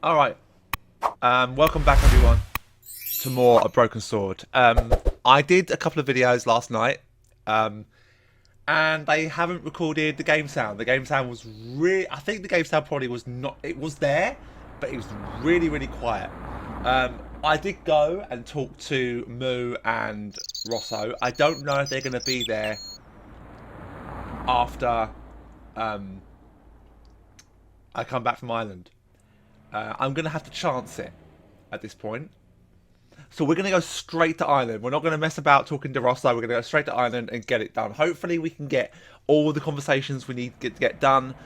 Alright, welcome back everyone to more A Broken Sword. I did a couple of videos last night, and they haven't recorded the game sound. The game sound was really, I think the game sound probably was not, it was there, but it was really, really quiet. I did go and talk to Moo and Rosso. I don't know if they're going to be there after I come back from Ireland. I'm going to have to chance it at this point. So we're going to go straight to Ireland. We're not going to mess about talking to Rosso. We're going to go straight to Ireland and get it done. Hopefully we can get all the conversations we need to get done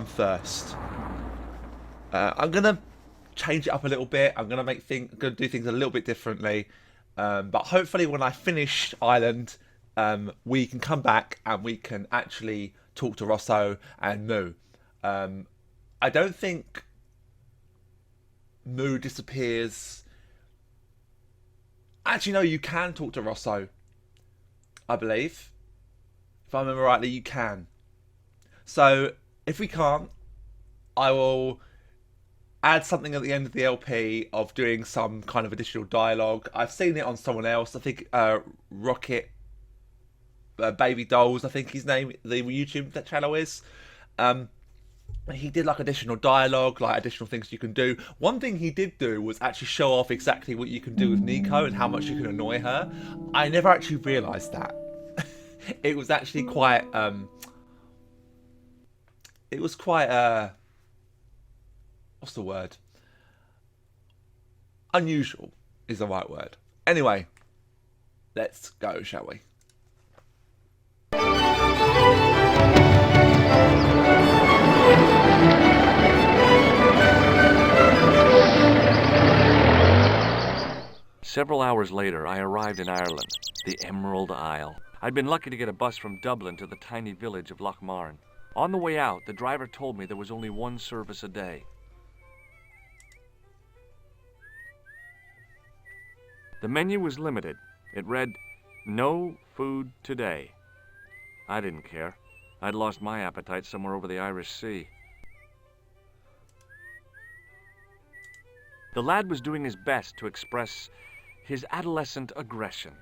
first. I'm going to change it up a little bit. I'm going to do things a little bit differently. But hopefully when I finish Ireland, we can come back and we can actually talk to Rosso and Moo. I don't think Moo disappears. Actually, no, you can talk to Rosso, I believe. If I remember rightly, you can. So, if we can't, I will add something at the end of the LP of doing some kind of additional dialogue. I've seen it on someone else. I think Rocket Baby Dolls, I think his name, the YouTube channel is. He did like additional dialogue, like additional things you can do. One thing he did do was actually show off exactly what you can do with Nico and how much you can annoy her. I never actually realised that. It was actually quite it was quite what's the word? Unusual is the right word. Anyway, let's go, shall we? Several hours later, I arrived in Ireland, the Emerald Isle. I'd been lucky to get a bus from Dublin to the tiny village of Lochmarn. On the way out, the driver told me there was only one service a day. The menu was limited. It read, "No food today." I didn't care. I'd lost my appetite somewhere over the Irish Sea. The lad was doing his best to express his adolescent aggression.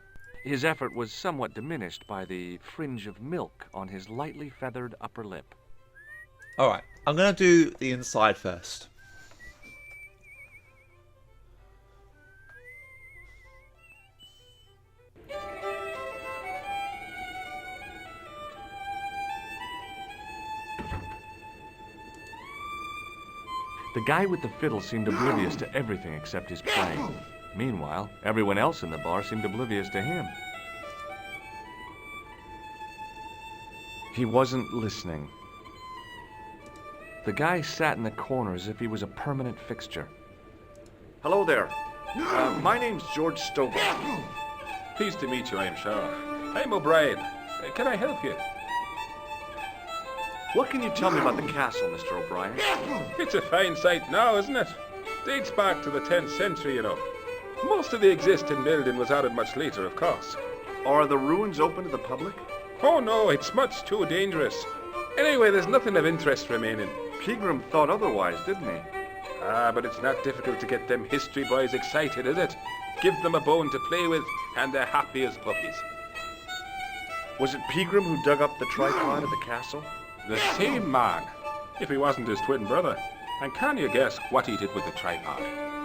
His effort was somewhat diminished by the fringe of milk on his lightly feathered upper lip. Alright, I'm going to do the inside first. The guy with the fiddle seemed oblivious to everything except his playing. Meanwhile, everyone else in the bar seemed oblivious to him. He wasn't listening. The guy sat in the corner as if he was a permanent fixture. Hello there. My name's George Stobart. Pleased to meet you, I'm sure. I'm O'Brien. Can I help you? What can you tell me about the castle, Mr. O'Brien? It's a fine site now, isn't it? Dates back to the 10th century, you know. Most of the existing building was added much later, of course. Are the ruins open to the public? Oh no, it's much too dangerous. Anyway, there's nothing of interest remaining. Pegram thought otherwise, didn't he? Ah, but it's not difficult to get them history boys excited, is it? Give them a bone to play with, and they're happy as puppies. Was it Pegram who dug up the tripod at the castle? The same man, if he wasn't his twin brother. And can you guess what he did with the tripod?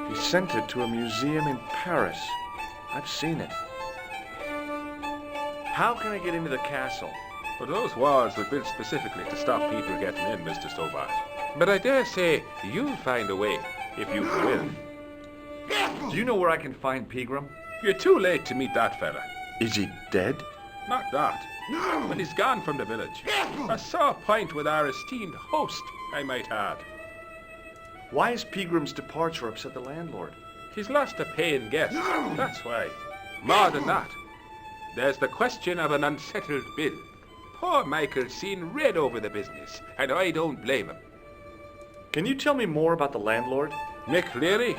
He sent it to a museum in Paris. I've seen it. How can I get into the castle? But those walls were built specifically to stop people getting in, Mr. Stobart. But I dare say you'll find a way, if you will. Do you know where I can find Pegram? You're too late to meet that fella. Is he dead? Not that. But he's gone from the village. A sore point with our esteemed host, I might add. Why has Pegram's departure upset the landlord? He's lost a paying guest, that's why. More than that, there's the question of an unsettled bill. Poor Michael's seen red over the business, and I don't blame him. Can you tell me more about the landlord? Mick Leary?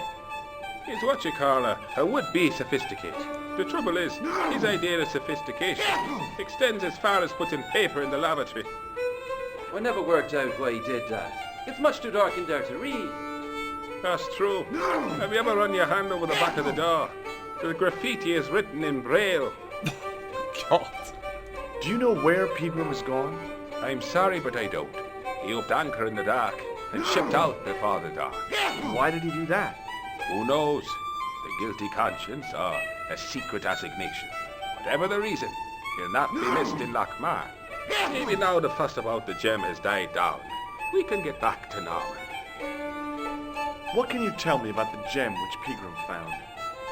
He's what you call a would-be sophisticate. The trouble is, his idea of sophistication extends as far as putting paper in the lavatory. I never worked out why he did that. It's much too dark in there to read. That's true. Have you ever run your hand over the back of the door? The graffiti is written in Braille. God. Do you know where Pegram is gone? I'm sorry, but I don't. He upped anchor in the dark and shipped out before the dawn. Why did he do that? Who knows? The guilty conscience or a secret assignation. Whatever the reason, he'll not be missed in Lochmar. Maybe now the fuss about the gem has died down, we can get back to normal. What can you tell me about the gem which Pegram found?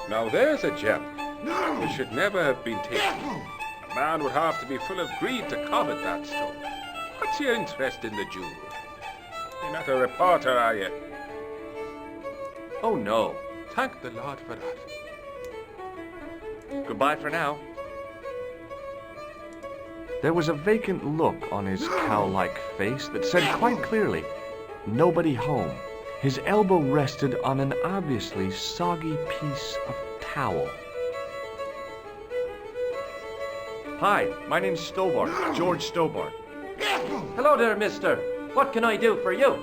Now there's a gem which should never have been taken. A man would have to be full of greed to covet that stone. What's your interest in the jewel? You're not a reporter, are you? Oh no. Thank the Lord for that. Goodbye for now. There was a vacant look on his cow-like face that said quite clearly, nobody home. His elbow rested on an obviously soggy piece of towel. Hi, my name's Stobart, George Stobart. Hello there, mister. What can I do for you?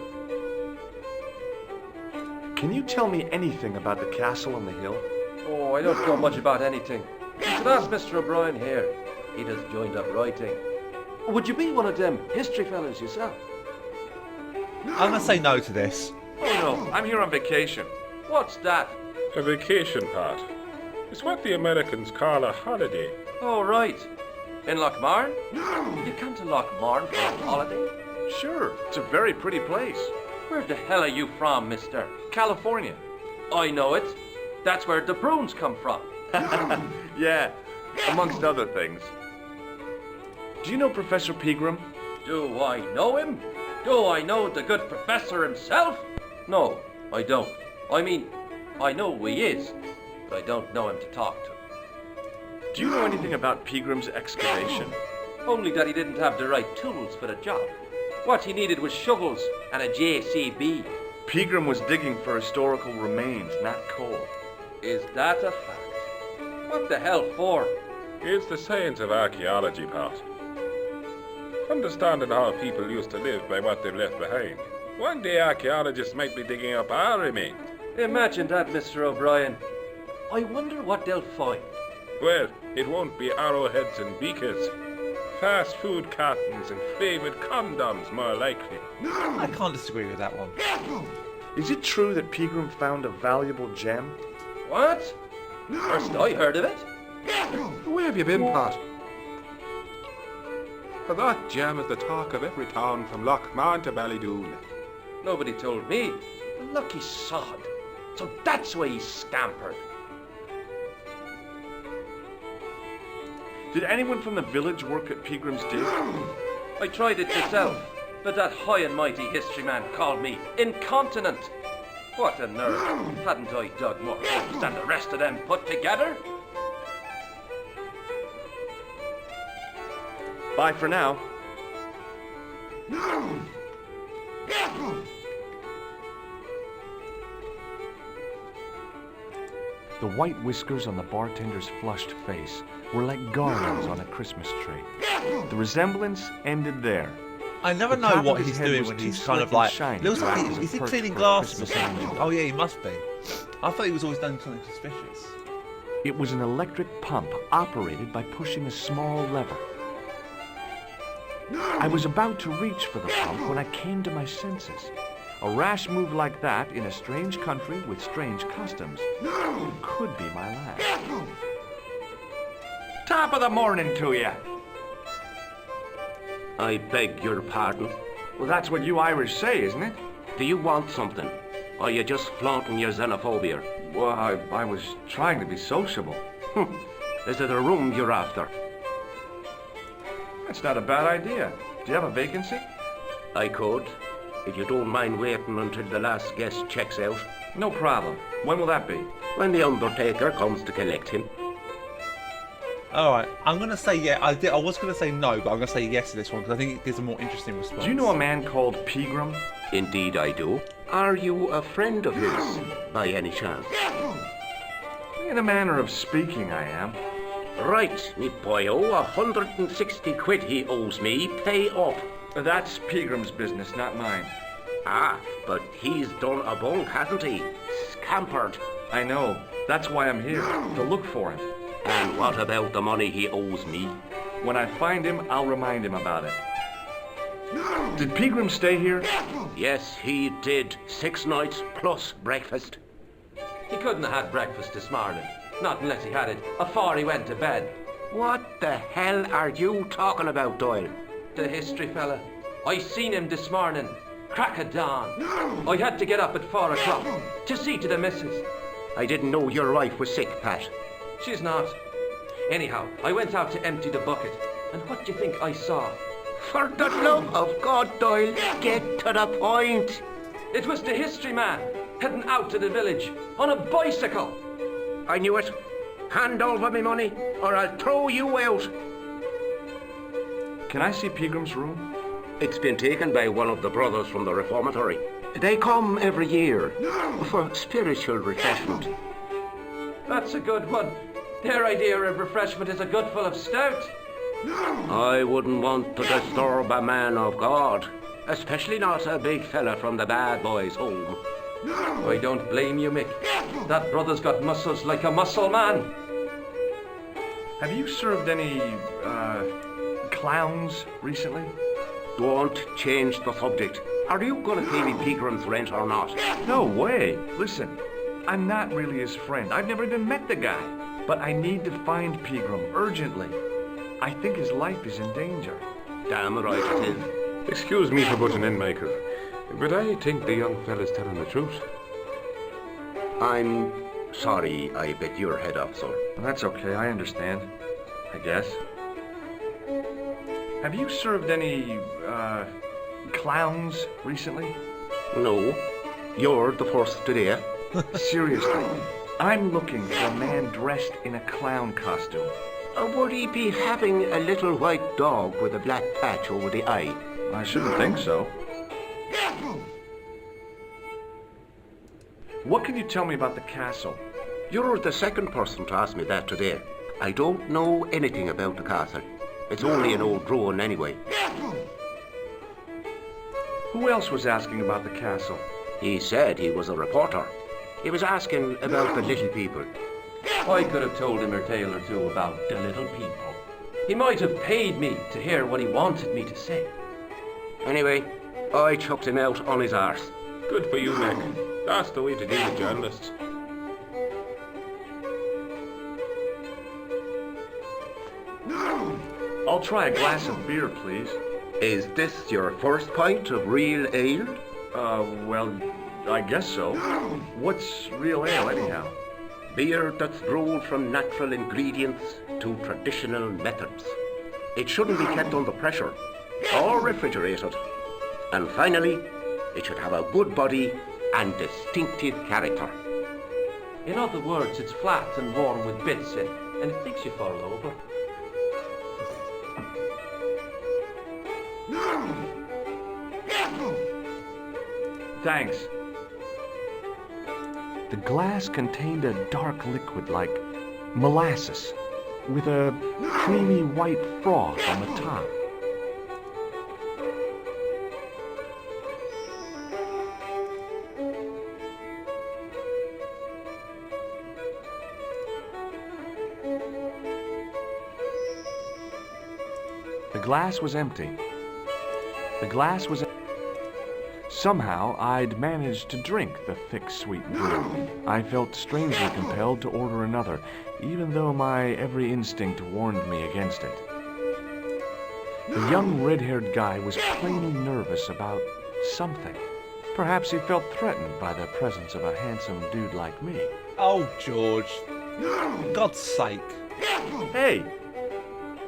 Can you tell me anything about the castle on the hill? Oh, I don't know much about anything. You should ask Mr. O'Brien here. He just joined up writing. Would you be one of them history fellas yourself? I'm going to say no to this. Oh no, I'm here on vacation. What's that? A vacation part. It's what the Americans call a holiday. Oh, right. In Lochmarn? You come to Lochmarn for a holiday? Sure, it's a very pretty place. Where the hell are you from, mister? California. I know it. That's where the prunes come from. Yeah, amongst other things. Do you know Professor Pegram? Do I know him? Do I know the good professor himself? No, I don't. I mean, I know who he is, but I don't know him to talk to. Do you know anything about Pegram's excavation? Only that he didn't have the right tools for the job. What he needed was shovels and a JCB. Pegram was digging for historical remains, not coal. Is that a fact? What the hell for? It's the science of archaeology part. Understanding how people used to live by what they've left behind. One day archaeologists might be digging up our remains. Imagine that, Mr. O'Brien. I wonder what they'll find. Well, it won't be arrowheads and beakers. Fast food cartons and flavoured condoms, more likely. I can't disagree with that one. Is it true that Pegram found a valuable gem? What? First I heard of it. Where have you been, Pat? For that gem is the talk of every town from Lochmarn to Ballydoon. Nobody told me. The lucky sod. So that's why he scampered. Did anyone from the village work at Pegram's dig? I tried it myself, but that high and mighty history man called me incontinent. What a nerve. Hadn't I dug more holes than the rest of them put together? Bye for now. The white whiskers on the bartender's flushed face were like garlands on a Christmas tree. The resemblance ended there. I never The know top what of his he's head doing was when too he's slick kind of and like... shiny Looks to like act as a is he perch cleaning for a glasses or Christmas something? angel. Oh yeah, he must be. I thought he was always done something suspicious. It was an electric pump operated by pushing a small lever. I was about to reach for the pump when I came to my senses. A rash move like that in a strange country with strange customs could be my last. Top of the morning to you. I beg your pardon. Well, that's what you Irish say, isn't it? Do you want something? Or are you just flaunting your xenophobia? Well, I was trying to be sociable. Is it a room you're after? That's not a bad idea. Do you have a vacancy? I could, if you don't mind waiting until the last guest checks out. No problem. When will that be? When the undertaker comes to collect him. Alright, I'm going to say yeah. I was going to say no, but I'm going to say yes to this one because I think it gives a more interesting response. Do you know a man called Pegram? Indeed I do. Are you a friend of his, by any chance? In a manner of speaking, I am. Right, me boyo, 160 quid he owes me, pay up. That's Pegram's business, not mine. Ah, but he's done a bunk, hasn't he? Scampered. I know. That's why I'm here, to look for him. And what about the money he owes me? When I find him, I'll remind him about it. Did Pegram stay here? Yes, he did. 6 nights plus breakfast. He couldn't have had breakfast this morning. Not unless he had it afore he went to bed. What the hell are you talking about, Doyle? The history fella. I seen him this morning. Crack of dawn. I had to get up at 4 o'clock to see to the missus. I didn't know your wife was sick, Pat. She's not. Anyhow, I went out to empty the bucket. And what do you think I saw? For the love of God, Doyle, get to the point. It was the history man heading out to the village on a bicycle. I knew it. Hand over me money, or I'll throw you out. Can I see Pegram's room? It's been taken by one of the brothers from the reformatory. They come every year for spiritual refreshment. That's a good one. Their idea of refreshment is a good full of stout. I wouldn't want to disturb a man of God, especially not a big fella from the bad boys' home. I don't blame you, Mick. That brother's got muscles like a muscle man. Have you served any, clowns recently? Don't change the subject. Are you going to pay me Pegram's rent or not? No way. Listen, I'm not really his friend. I've never even met the guy. But I need to find Pegram urgently. I think his life is in danger. Damn right it is. Excuse me for butting in, Michael, but I think the young fella's telling the truth. I'm sorry I bit your head off, sir. That's okay, I understand. I guess. Have you served any, clowns recently? No, you're the first today. Seriously, I'm looking for a man dressed in a clown costume. Would he be having a little white dog with a black patch over the eye? I shouldn't think so. What can you tell me about the castle? You're the second person to ask me that today. I don't know anything about the castle. It's only an old ruin anyway. Who else was asking about the castle? He said he was a reporter. He was asking about the little people. I could have told him a tale or two about the little people. He might have paid me to hear what he wanted me to say. Anyway, I chucked him out on his arse. Good for you, Mick. That's the way to deal with journalists. I'll try a glass of beer, please. Is this your first pint of real ale? Well, I guess so. What's real ale, anyhow? Beer that's brewed from natural ingredients to traditional methods. It shouldn't be kept under pressure or refrigerated. And finally, it should have a good body and distinctive character. In other words, it's flat and warm with bits in, and it makes you fall over. Thanks. The glass contained a dark liquid like molasses, with a creamy white froth on the top. The glass was empty. Somehow, I'd managed to drink the thick, sweet brew. I felt strangely compelled to order another, even though my every instinct warned me against it. The young red-haired guy was plainly nervous about something. Perhaps he felt threatened by the presence of a handsome dude like me. Oh, George. For God's sake. Hey!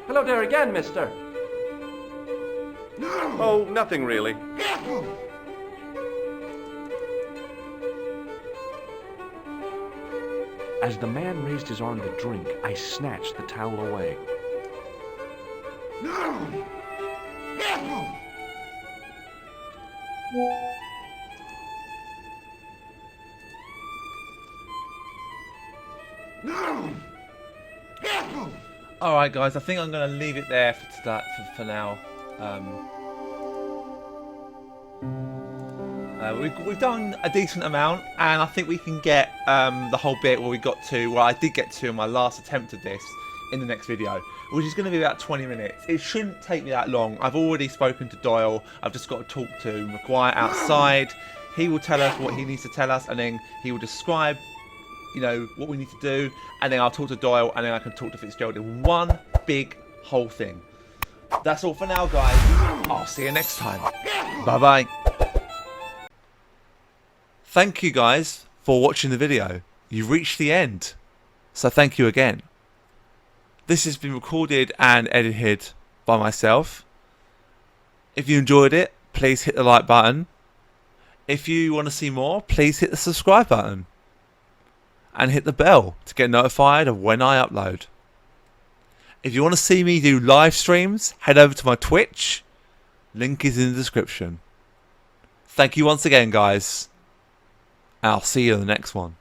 Hello there again, mister. Oh, nothing really. As the man raised his arm to drink, I snatched the towel away. Alright guys, I think I'm going to leave it there for now. We've done a decent amount, and I think we can get the whole bit where we got to, where I did get to in my last attempt at this, in the next video, which is going to be about 20 minutes. It shouldn't take me that long. I've already spoken to Doyle. I've just got to talk to Maguire outside. He will tell us what he needs to tell us, and then he will describe, you know, what we need to do, and then I'll talk to Doyle, and then I can talk to Fitzgerald in one big whole thing. That's all for now, guys. I'll see you next time. Bye-bye. Thank you, guys, for watching the video. You've reached the end, so thank you again. This has been recorded and edited by myself. If you enjoyed it, please hit the like button. If you want to see more, please hit the subscribe button. And hit the bell to get notified of when I upload. If you want to see me do live streams, head over to my Twitch. Link is in the description. Thank you once again, guys. I'll see you in the next one.